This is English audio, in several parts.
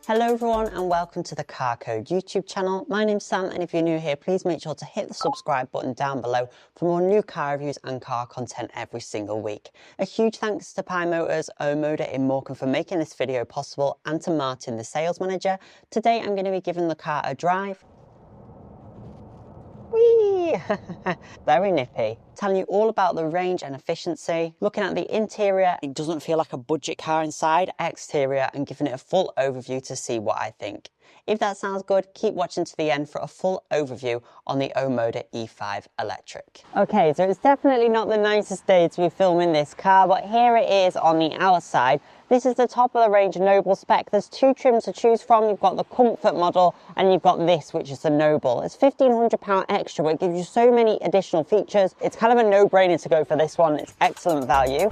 Hello everyone and welcome to the Carcode YouTube channel. My name's Sam and if you're new here, please make sure to hit the subscribe button down below for more new car reviews and car content every single week. A huge thanks to Pye Motors OMODA in Morecambe for making this video possible and to Martin, the sales manager. Today I'm going to be giving the car a drive. Whee! Very nippy. Telling you all about the range and efficiency, looking at the interior, it doesn't feel like a budget car inside, exterior, and giving it a full overview to see what I think. If that sounds good, keep watching to the end for a full overview on the OMODA E5 electric. Okay, so it's definitely not the nicest day to be filming this car, but here it is on the outside. This is the top of the range Noble spec. There's two trims to choose from. You've got the Comfort model and you've got this, which is the Noble. It's £1,500 extra, but it gives you so many additional features. It's kind of a no-brainer to go for this one. It's excellent value.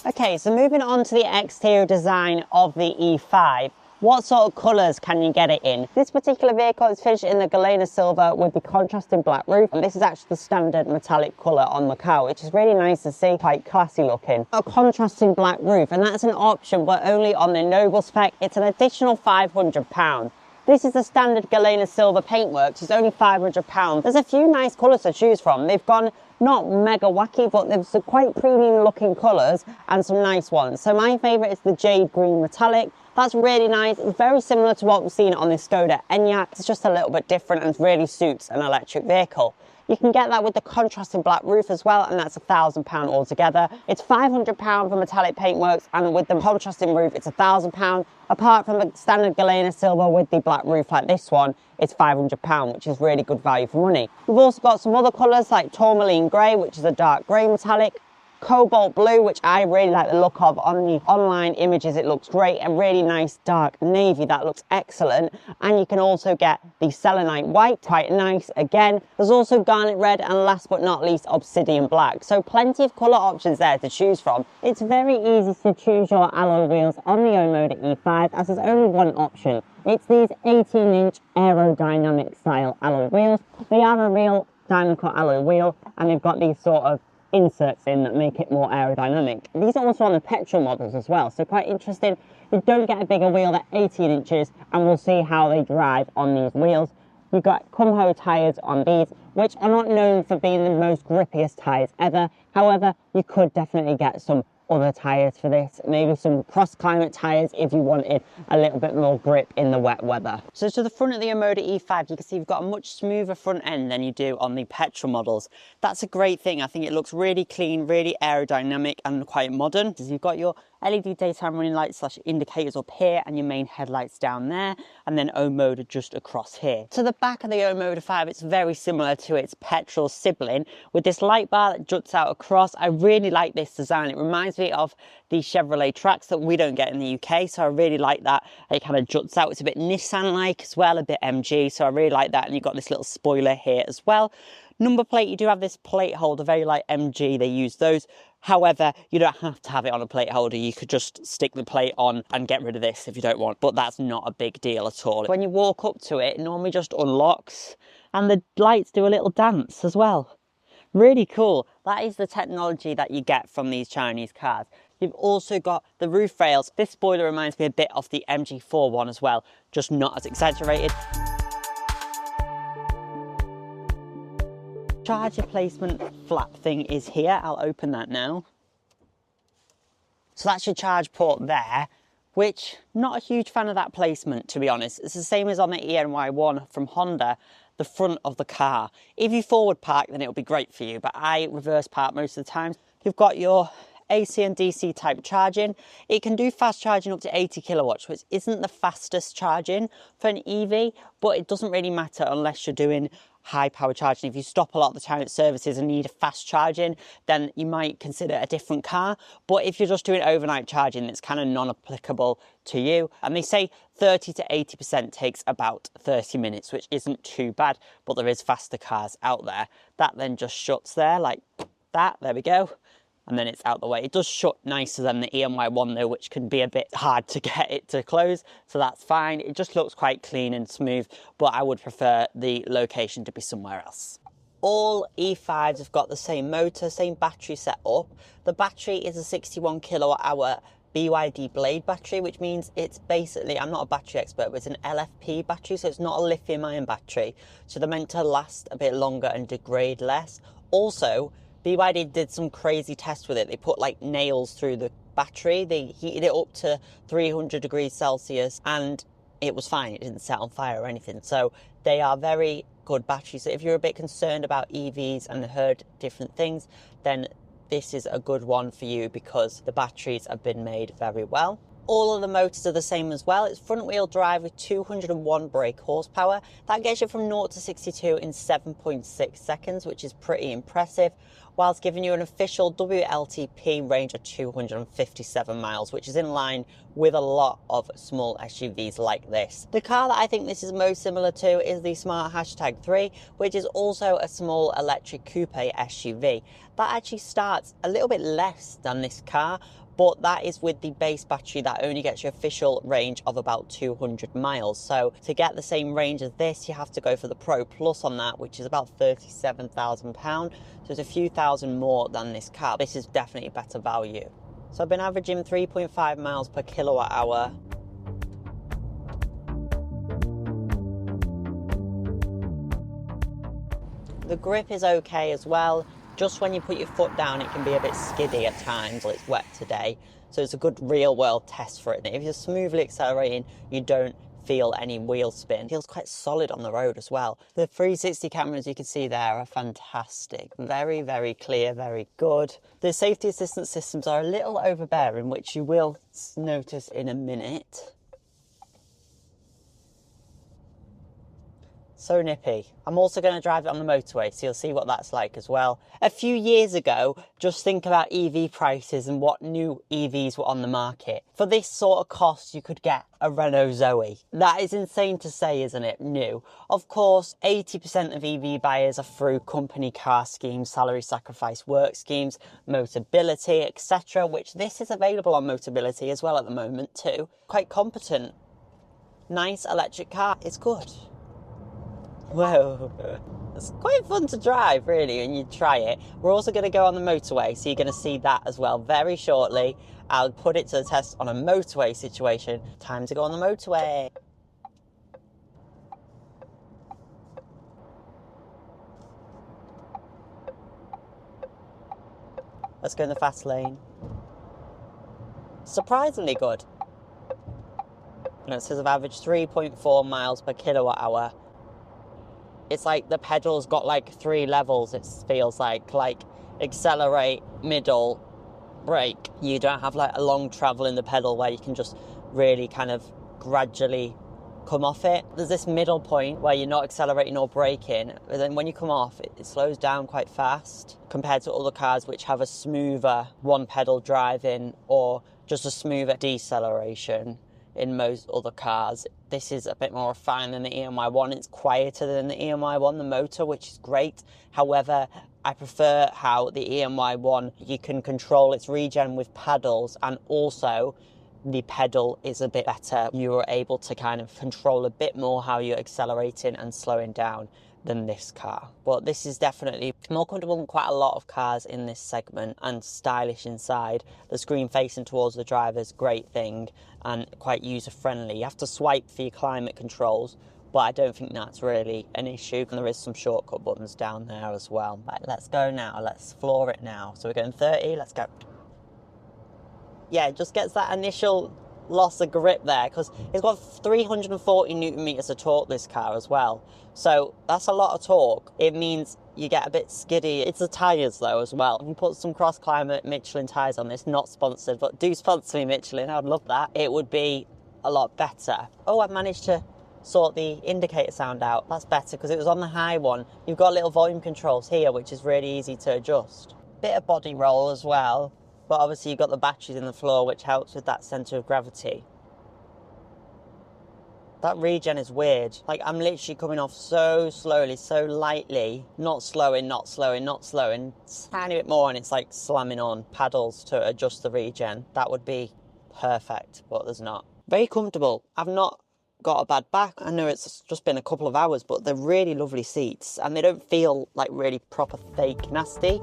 Okay, so moving on to the exterior design of the E5. What sort of colours can you get it in? This particular vehicle is finished in the Galena silver with the contrasting black roof, and this is actually the standard metallic colour on the car, which is really nice to see, quite classy looking. A contrasting black roof, and that's an option but only on the Noble spec. It's an additional £500. This is the standard Galena silver paintwork, it's only £500. There's a few nice colours to choose from. They've gone not mega wacky, but there's some quite premium looking colours and some nice ones. So my favourite is the jade green metallic. That's really nice. It's very similar to what we've seen on the Skoda Enyaq. It's just a little bit different and really suits an electric vehicle. You can get that with the contrasting black roof as well, and that's £1,000 altogether. It's £500 for metallic paintworks, and with the contrasting roof, it's £1,000. Apart from the standard Galena silver with the black roof like this one, it's £500, which is really good value for money. We've also got some other colours like tourmaline grey, which is a dark grey metallic, cobalt blue, which I really like the look of on the online images. It looks great, and really nice dark navy that looks excellent. And you can also get the selenite white, quite nice again. There's also garnet red, and last but not least obsidian black. So plenty of colour options there to choose from. It's very easy to choose your alloy wheels on the OMODA E5 as there's only one option. It's these 18-inch aerodynamic style alloy wheels. They are a real diamond cut alloy wheel, and they've got these sort of inserts in that make it more aerodynamic. These are also on the petrol models as well, so quite interesting. You don't get a bigger wheel, they're 18 inches, and we'll see how they drive on these wheels. You've got Cumho tyres on these, which are not known for being the most grippiest tyres ever. However, you could definitely get some other tyres for this, maybe some cross-climate tyres if you wanted a little bit more grip in the wet weather. So to the front of the OMODA E5, you can see you've got a much smoother front end than you do on the petrol models. That's a great thing. I think it looks really clean, really aerodynamic and quite modern. So you've got your LED daytime running lights / indicators up here and your main headlights down there, and then OMODA just across here. To the back of the OMODA 5, it's very similar to its petrol sibling with this light bar that juts out across. I really like this design. It reminds me of the Chevrolet Trax that we don't get in the UK, so I really like that. It kind of juts out. It's a bit Nissan-like as well, a bit MG, so I really like that. And you've got this little spoiler here as well. Number plate, you do have this plate holder, very like MG, they use those. However, you don't have to have it on a plate holder. You could just stick the plate on and get rid of this if you don't want, but that's not a big deal at all. When you walk up to it, it normally just unlocks, and the lights do a little dance as well. Really cool. That is the technology that you get from these Chinese cars. You've also got the roof rails. This spoiler reminds me a bit of the MG4 one as well, just not as exaggerated. Charger placement flap thing is here. I'll open that now. So that's your charge port there, which not a huge fan of that placement, to be honest. It's the same as on the ENY1 from Honda, the front of the car. If you forward park, then it'll be great for you, but I reverse park most of the time. You've got your AC and DC type charging. It can do fast charging up to 80 kilowatts, which isn't the fastest charging for an EV, but it doesn't really matter unless you're doing high power charging. If you stop a lot of the time at services and need a fast charging, then you might consider a different car. But if you're just doing overnight charging, it's kind of non-applicable to you. And they say 30 to 80% takes about 30 minutes, which isn't too bad, but there is faster cars out there. That then just shuts there like that, there we go. And then it's out the way. It does shut nicer than the ENY1 though, which can be a bit hard to get it to close, so that's fine. It just looks quite clean and smooth, but I would prefer the location to be somewhere else. All E5s have got the same motor, same battery set up. The battery is a 61 kilowatt hour BYD Blade battery, which means it's basically, I'm not a battery expert, but it's an LFP battery, so it's not a lithium ion battery. So they're meant to last a bit longer and degrade less. Also, BYD did some crazy tests with it. They put like nails through the battery, they heated it up to 300 degrees Celsius and it was fine. It didn't set on fire or anything. So they are very good batteries. So if you're a bit concerned about EVs and heard different things, then this is a good one for you because the batteries have been made very well. All of the motors are the same as well. It's front wheel drive with 201 brake horsepower. That gets you from 0 to 62 in 7.6 seconds, which is pretty impressive, whilst giving you an official WLTP range of 257 miles, which is in line with a lot of small SUVs like this. The car that I think this is most similar to is the Smart Hashtag 3, which is also a small electric coupe SUV. That actually starts a little bit less than this car, but that is with the base battery that only gets your official range of about 200 miles. So to get the same range as this, you have to go for the Pro Plus on that, which is about £37,000. So it's a few thousand more than this car. This is definitely better value. So I've been averaging 3.5 miles per kilowatt hour. The grip is okay as well. Just when you put your foot down, it can be a bit skiddy at times. It's wet today, so it's a good real-world test for it. And if you're smoothly accelerating, you don't feel any wheel spin. It feels quite solid on the road as well. The 360 cameras you can see there are fantastic. Very, very clear, very good. The safety assistance systems are a little overbearing, which you will notice in a minute. So nippy. I'm also going to drive it on the motorway, so you'll see what that's like as well. A few years ago, just think about EV prices and what new EVs were on the market. For this sort of cost, you could get a Renault Zoe. That is insane to say, isn't it? New. Of course, 80% of EV buyers are through company car schemes, salary sacrifice work schemes, Motability, etc., which this is available on Motability as well at the moment too. Quite competent. Nice electric car. It's good. Whoa, it's quite fun to drive really when you try it. We're also going to go on the motorway, so you're going to see that as well very shortly. I'll put it to the test on a motorway situation. Time to go on the motorway. Let's go in the fast lane. Surprisingly good. And it says I've averaged 3.4 miles per kilowatt hour. It's like the pedal's got like 3 levels, it feels like accelerate, middle, brake. You don't have like a long travel in the pedal where you can just really kind of gradually come off it. There's this middle point where you're not accelerating or braking, but then when you come off, it slows down quite fast compared to other cars which have a smoother one pedal driving or just a smoother deceleration. In most other cars, this is a bit more refined than the EMY1. It's quieter than the EMY1, the motor, which is great. However, I prefer how the EMY1, you can control its regen with paddles, and also the pedal is a bit better. You are able to kind of control a bit more how you're accelerating and slowing down than this car. But this is definitely more comfortable than quite a lot of cars in this segment and stylish inside. The screen facing towards the driver's great thing and quite user friendly. You have to swipe for your climate controls, but I don't think that's really an issue. And there is some shortcut buttons down there as well. Right, let's go now. Let's floor it now. So we're going 30, let's go. Yeah, it just gets that initial loss of grip there because it's got 340 newton meters of torque, this car as well, so that's a lot of torque. It means you get a bit skiddy. It's the tyres though as well. If you put some cross climate Michelin tyres on this, not sponsored, but do sponsor me Michelin, I'd love that, it would be a lot better. Oh, I've managed to sort the indicator sound out. That's better because it was on the high one. You've got little volume controls here, which is really easy to adjust. Bit of body roll as well. But obviously you've got the batteries in the floor, which helps with that centre of gravity. That regen is weird. Like, I'm literally coming off so slowly, so lightly. Not slowing, not slowing, not slowing. Tiny bit more and it's like slamming on paddles to adjust the regen. That would be perfect, but there's not. Very comfortable. I've not got a bad back. I know it's just been a couple of hours, but they're really lovely seats and they don't feel like really proper fake nasty.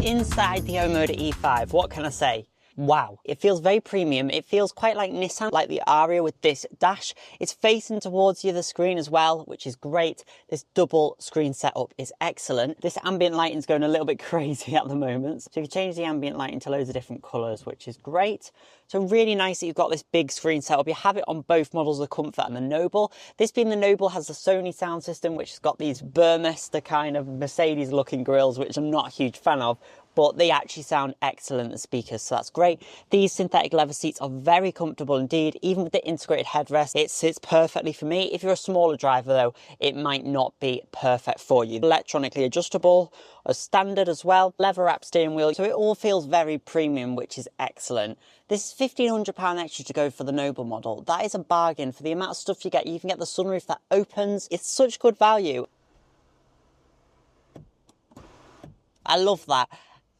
Inside the OMODA E5, what can I say? Wow, it feels very premium. It feels quite like Nissan, like the Aria with this dash. It's facing towards the other screen as well, which is great. This double screen setup is excellent. This ambient lighting is going a little bit crazy at the moment. So you can change the ambient lighting to loads of different colours, which is great. So really nice that you've got this big screen setup. You have it on both models, the Comfort and the Noble. This being the Noble has the SONY sound system, which has got these Burmester kind of Mercedes looking grills, which I'm not a huge fan of, but they actually sound excellent, the speakers, so that's great. These synthetic leather seats are very comfortable indeed. Even with the integrated headrest, it sits perfectly for me. If you're a smaller driver though, it might not be perfect for you. Electronically adjustable, as standard as well, leather wrap steering wheel, so it all feels very premium, which is excellent. This is £1,500 extra to go for the Noble model. That is a bargain for the amount of stuff you get. You can get the sunroof that opens. It's such good value. I love that.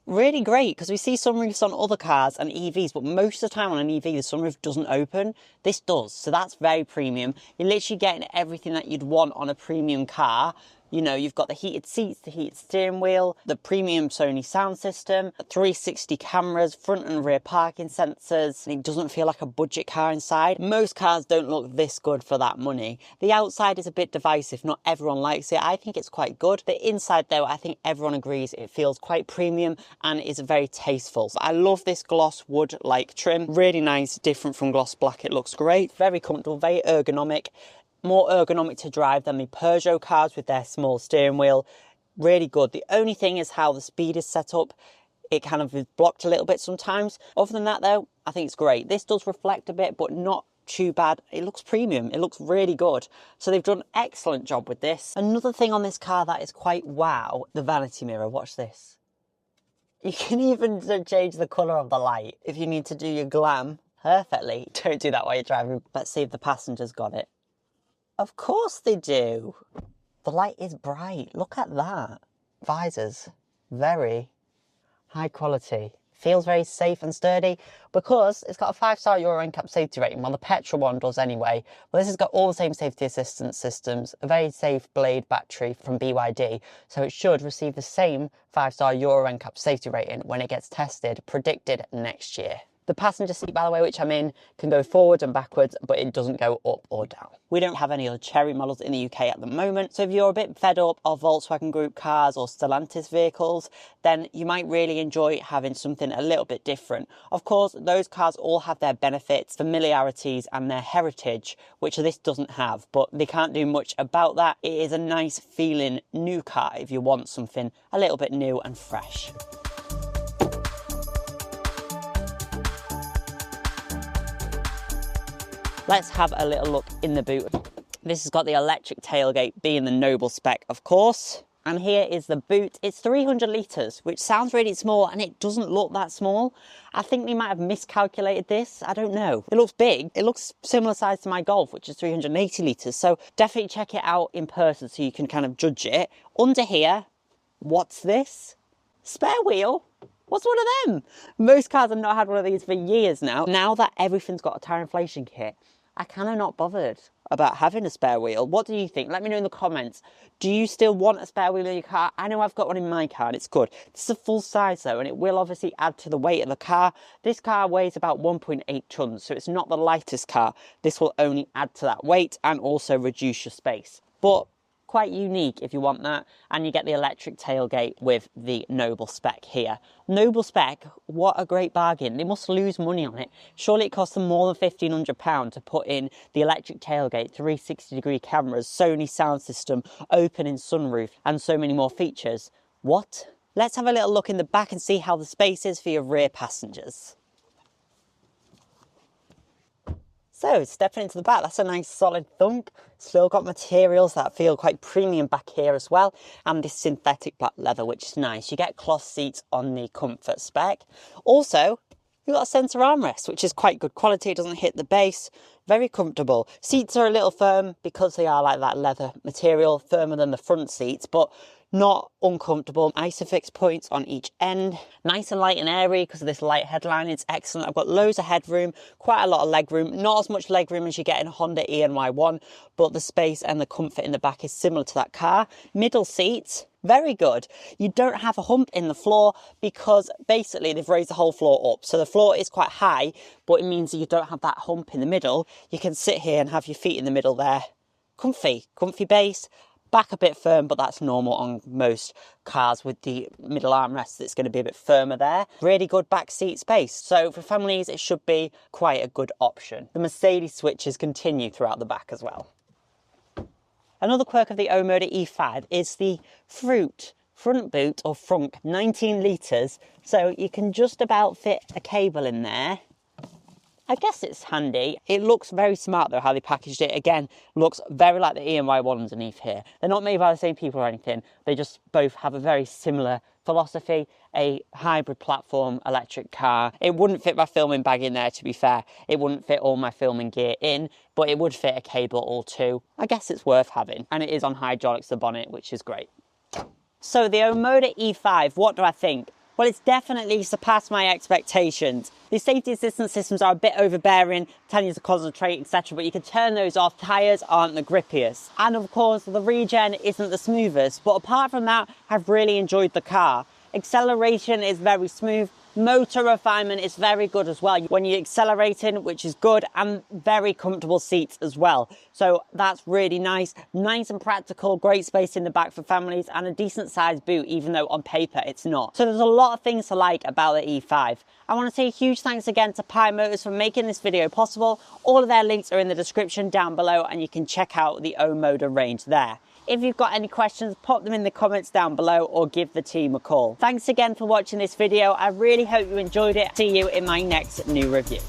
Really great, because we see sunroofs on other cars and EVs, but most of the time on an EV, the sunroof doesn't open. This does, so that's very premium. You're literally getting everything that you'd want on a premium car. You know, you've got the heated seats, the heated steering wheel, the premium Sony sound system, 360 cameras, front and rear parking sensors. And it doesn't feel like a budget car inside. Most cars don't look this good for that money. The outside is a bit divisive. Not everyone likes it. I think it's quite good. The inside though, I think everyone agrees it feels quite premium and is very tasteful. So I love this gloss wood-like trim. Really nice, different from gloss black. It looks great. Very comfortable, very ergonomic. More ergonomic to drive than the Peugeot cars with their small steering wheel. Really good. The only thing is how the speed is set up. It kind of is blocked a little bit sometimes. Other than that though, I think it's great. This does reflect a bit, but not too bad. It looks premium. It looks really good. So they've done an excellent job with this. Another thing on this car that is quite wow, the vanity mirror. Watch this. You can even change the colour of the light if you need to do your glam perfectly. Don't do that while you're driving. Let's see if the passengers got it. Of course they do. The light is bright. Look at that. Visors, very high quality. Feels very safe and sturdy because it's got a 5-star Euro NCAP safety rating. Well, the petrol one does anyway. Well, this has got all the same safety assistance systems, a very safe Blade battery from BYD. So it should receive the same 5-star Euro NCAP safety rating when it gets tested, predicted next year. The passenger seat, by the way, which I'm in, can go forward and backwards, but it doesn't go up or down. We don't have any other Cherry models in the UK at the moment, so if you're a bit fed up of Volkswagen Group cars or Stellantis vehicles, then you might really enjoy having something a little bit different. Of course, those cars all have their benefits, familiarities, and their heritage, which this doesn't have, but they can't do much about that. It is a nice feeling new car if you want something a little bit new and fresh. Let's have a little look in the boot. This has got the electric tailgate, being the Noble spec, of course. And here is the boot. It's 300 litres, which sounds really small, and it doesn't look that small. I think they might have miscalculated this. I don't know. It looks big. It looks similar size to my Golf, which is 380 litres. So definitely check it out in person so you can kind of judge it. Under here, what's this? Spare wheel? What's one of them? Most cars have not had one of these for years now. Now that everything's got a tyre inflation kit, I kind of not bothered about having a spare wheel. What do you think? Let me know in the comments. Do you still want a spare wheel in your car? I know I've got one in my car and it's good. This is a full size though, and it will obviously add to the weight of the car. This car weighs about 1.8 tons, so it's not the lightest car. This will only add to that weight and also reduce your space. But quite unique if you want that, and you get the electric tailgate with the Noble spec here. Noble spec, what a great bargain. They must lose money on it. Surely it costs them more than £1,500 to put in the electric tailgate, 360-degree cameras, Sony sound system, opening sunroof, and so many more features. What? Let's have a little look in the back and see how the space is for your rear passengers. So, stepping into the back, that's a nice solid thunk. Still got materials that feel quite premium back here as well. And this synthetic black leather, which is nice. You get cloth seats on the Comfort spec. Also, you've got a centre armrest, which is quite good quality. It doesn't hit the base. Very comfortable. Seats are a little firm because they are like that leather material, firmer than the front seats, but not uncomfortable. Isofix points on each end. Nice and light and airy because of this light headline. It's excellent. I've got loads of headroom, quite a lot of legroom. Not as much legroom as you get in a Honda ENY1, but the space and the comfort in the back is similar to that car. Middle seat, Very good. You don't have a hump in the floor because basically they've raised the whole floor up. So the floor is quite high, but it means that you don't have that hump in the middle. You can sit here and have your feet in the middle there. Comfy base, back a bit firm, but that's normal on most cars with the middle armrest. It's going to be a bit firmer there. Really good back seat space. So for families, it should be quite a good option. The Mercedes switches continue throughout the back as well. Another quirk of the OMODA E5 is the front boot or frunk, 19 litres, so you can just about fit a cable in there. I guess it's handy. It looks very smart though, how they packaged it. Again, looks very like the EMY one underneath here. They're not made by the same people or anything. They just both have a very similar philosophy, a hybrid platform electric car. It wouldn't fit my filming bag in there, to be fair. It wouldn't fit all my filming gear in, but it would fit a cable or two. I guess it's worth having. And it is on hydraulics, the bonnet, which is great. So the OMODA E5, what do I think? Well, it's definitely surpassed my expectations. The safety assistance systems are a bit overbearing, telling you to concentrate, etc., but you can turn those off. Tyres aren't the grippiest. And of course, the regen isn't the smoothest. But apart from that, I've really enjoyed the car. Acceleration is very smooth. Motor refinement is very good as well when you're accelerating, which is good, and very comfortable seats as well. So that's really nice and practical, great space in the back for families, and a decent sized boot, even though on paper it's not. So there's a lot of things to like about the E5. I want to say a huge thanks again to Pye Motors for making this video possible. All of their links are in the description down below, and you can check out the OMODA range there. If you've got any questions, pop them in the comments down below or give the team a call. Thanks again for watching this video. I really hope you enjoyed it. See you in my next new review.